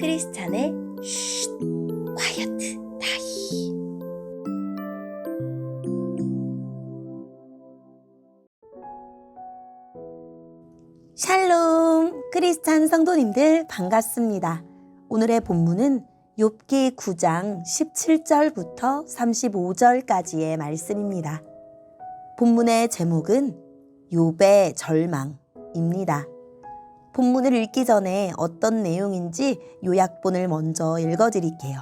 크리스찬의 쉿, 콰이어트 타임. 샬롬, 크리스찬 성도님들 반갑습니다. 오늘의 본문은 욥기 9장 17절부터 35절까지의 말씀입니다. 본문의 제목은 욥의 절망입니다. 본문을 읽기 전에 어떤 내용인지 요약본을 먼저 읽어드릴게요.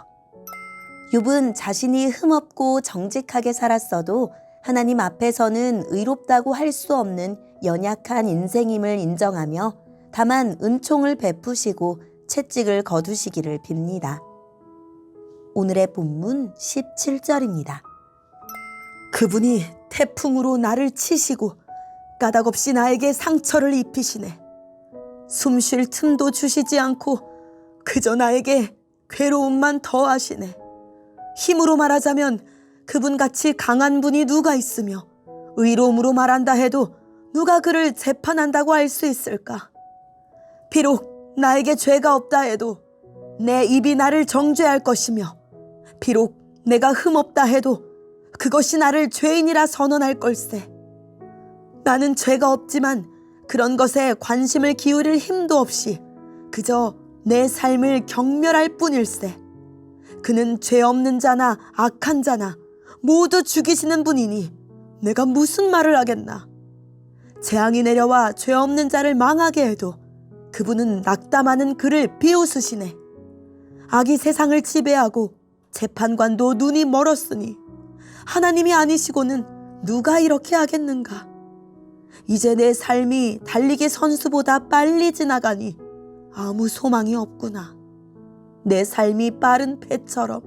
욥은 자신이 흠없고 정직하게 살았어도 하나님 앞에서는 의롭다고 할 수 없는 연약한 인생임을 인정하며 다만 은총을 베푸시고 채찍을 거두시기를 빕니다. 오늘의 본문 17절입니다. 그분이 태풍으로 나를 치시고 까닭없이 나에게 상처를 입히시네. 숨 쉴 틈도 주시지 않고 그저 나에게 괴로움만 더하시네. 힘으로 말하자면 그분같이 강한 분이 누가 있으며 의로움으로 말한다 해도 누가 그를 재판한다고 할 수 있을까? 비록 나에게 죄가 없다 해도 내 입이 나를 정죄할 것이며 비록 내가 흠없다 해도 그것이 나를 죄인이라 선언할 걸세. 나는 죄가 없지만 그런 것에 관심을 기울일 힘도 없이 그저 내 삶을 경멸할 뿐일세. 그는 죄 없는 자나 악한 자나 모두 죽이시는 분이니 내가 무슨 말을 하겠나. 재앙이 내려와 죄 없는 자를 망하게 해도 그분은 낙담하는 그를 비웃으시네. 악이 세상을 지배하고 재판관도 눈이 멀었으니 하나님이 아니시고는 누가 이렇게 하겠는가. 이제 내 삶이 달리기 선수보다 빨리 지나가니 아무 소망이 없구나. 내 삶이 빠른 배처럼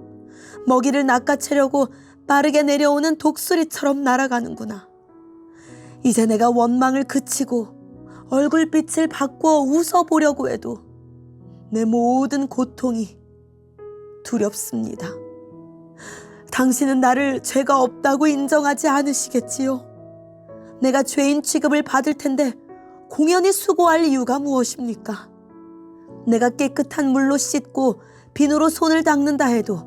먹이를 낚아채려고 빠르게 내려오는 독수리처럼 날아가는구나. 이제 내가 원망을 그치고 얼굴빛을 바꾸어 웃어보려고 해도 내 모든 고통이 두렵습니다. 당신은 나를 죄가 없다고 인정하지 않으시겠지요? 내가 죄인 취급을 받을 텐데 공연히 수고할 이유가 무엇입니까? 내가 깨끗한 물로 씻고 비누로 손을 닦는다 해도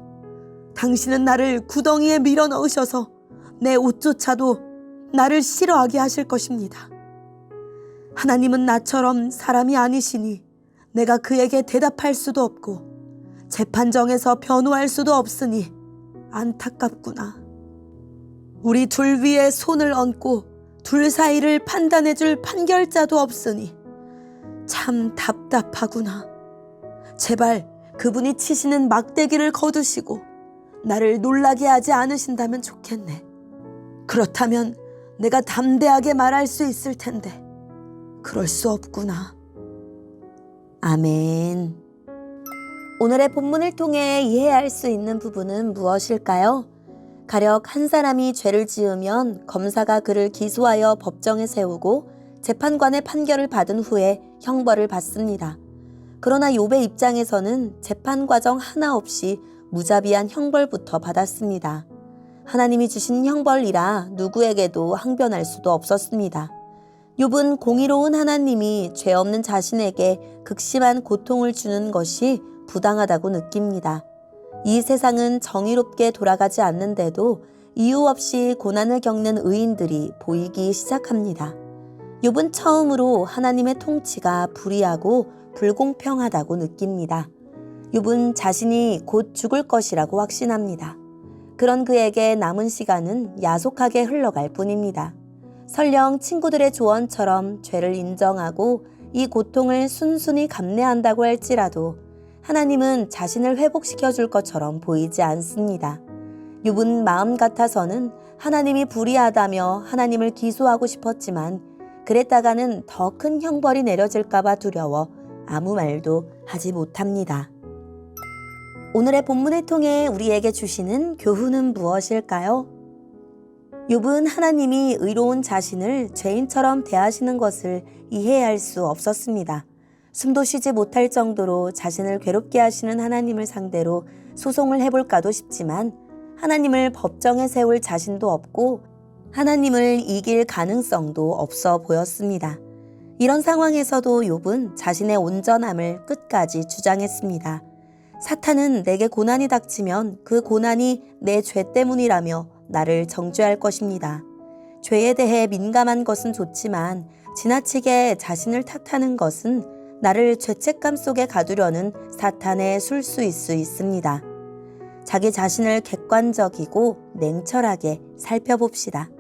당신은 나를 구덩이에 밀어 넣으셔서 내 옷조차도 나를 싫어하게 하실 것입니다. 하나님은 나처럼 사람이 아니시니 내가 그에게 대답할 수도 없고 재판정에서 변호할 수도 없으니 안타깝구나. 우리 둘 위에 손을 얹고 둘 사이를 판단해 줄 판결자도 없으니 참 답답하구나. 제발 그분이 치시는 막대기를 거두시고 나를 놀라게 하지 않으신다면 좋겠네. 그렇다면 내가 담대하게 말할 수 있을 텐데 그럴 수 없구나. 아멘. 오늘의 본문을 통해 이해할 수 있는 부분은 무엇일까요? 가령 한 사람이 죄를 지으면 검사가 그를 기소하여 법정에 세우고 재판관의 판결을 받은 후에 형벌을 받습니다. 그러나 욥의 입장에서는 재판 과정 하나 없이 무자비한 형벌부터 받았습니다. 하나님이 주신 형벌이라 누구에게도 항변할 수도 없었습니다. 욥은 공의로운 하나님이 죄 없는 자신에게 극심한 고통을 주는 것이 부당하다고 느낍니다. 이 세상은 정의롭게 돌아가지 않는데도 이유 없이 고난을 겪는 의인들이 보이기 시작합니다. 욥은 처음으로 하나님의 통치가 불의하고 불공평하다고 느낍니다. 욥은 자신이 곧 죽을 것이라고 확신합니다. 그런 그에게 남은 시간은 야속하게 흘러갈 뿐입니다. 설령 친구들의 조언처럼 죄를 인정하고 이 고통을 순순히 감내한다고 할지라도 하나님은 자신을 회복시켜 줄 것처럼 보이지 않습니다. 욥은 마음 같아서는 하나님이 불의하다며 하나님을 기소하고 싶었지만 그랬다가는 더 큰 형벌이 내려질까 봐 두려워 아무 말도 하지 못합니다. 오늘의 본문을 통해 우리에게 주시는 교훈은 무엇일까요? 욥은 하나님이 의로운 자신을 죄인처럼 대하시는 것을 이해할 수 없었습니다. 숨도 쉬지 못할 정도로 자신을 괴롭게 하시는 하나님을 상대로 소송을 해볼까도 싶지만 하나님을 법정에 세울 자신도 없고 하나님을 이길 가능성도 없어 보였습니다. 이런 상황에서도 욥은 자신의 온전함을 끝까지 주장했습니다. 사탄은 내게 고난이 닥치면 그 고난이 내 죄 때문이라며 나를 정죄할 것입니다. 죄에 대해 민감한 것은 좋지만 지나치게 자신을 탓하는 것은 나를 죄책감 속에 가두려는 사탄의 술수일 수 있습니다. 자기 자신을 객관적이고 냉철하게 살펴봅시다.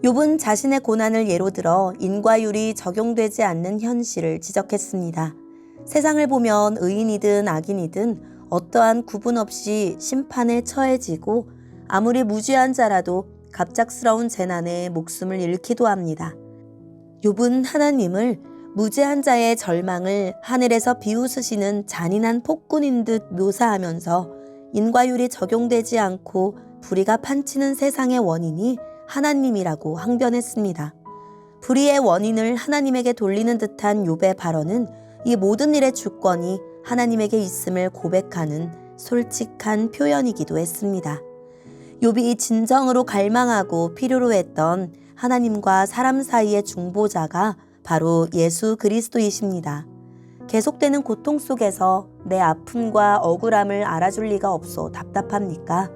욥은 자신의 고난을 예로 들어 인과율이 적용되지 않는 현실을 지적했습니다. 세상을 보면 의인이든 악인이든 어떠한 구분 없이 심판에 처해지고 아무리 무죄한 자라도 갑작스러운 재난에 목숨을 잃기도 합니다. 욥은 하나님을 무죄한 자의 절망을 하늘에서 비웃으시는 잔인한 폭군인 듯 묘사하면서 인과율이 적용되지 않고 불의가 판치는 세상의 원인이 하나님이라고 항변했습니다. 불의의 원인을 하나님에게 돌리는 듯한 욥의 발언은 이 모든 일의 주권이 하나님에게 있음을 고백하는 솔직한 표현이기도 했습니다. 욥이 진정으로 갈망하고 필요로 했던 하나님과 사람 사이의 중보자가 바로 예수 그리스도이십니다. 계속되는 고통 속에서 내 아픔과 억울함을 알아줄 리가 없어 답답합니까?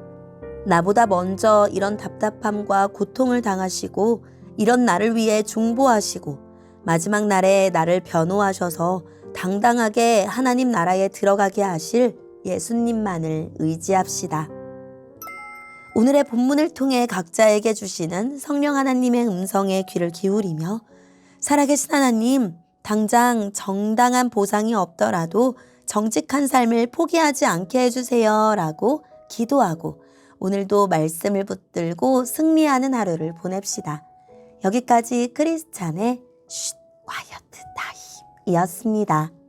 나보다 먼저 이런 답답함과 고통을 당하시고 이런 나를 위해 중보하시고 마지막 날에 나를 변호하셔서 당당하게 하나님 나라에 들어가게 하실 예수님만을 의지합시다. 오늘의 본문을 통해 각자에게 주시는 성령 하나님의 음성에 귀를 기울이며 살아계신 하나님, 당장 정당한 보상이 없더라도 정직한 삶을 포기하지 않게 해주세요 라고 기도하고 오늘도 말씀을 붙들고 승리하는 하루를 보냅시다. 여기까지 크리스찬의 쉿, 콰이어트 타임이었습니다.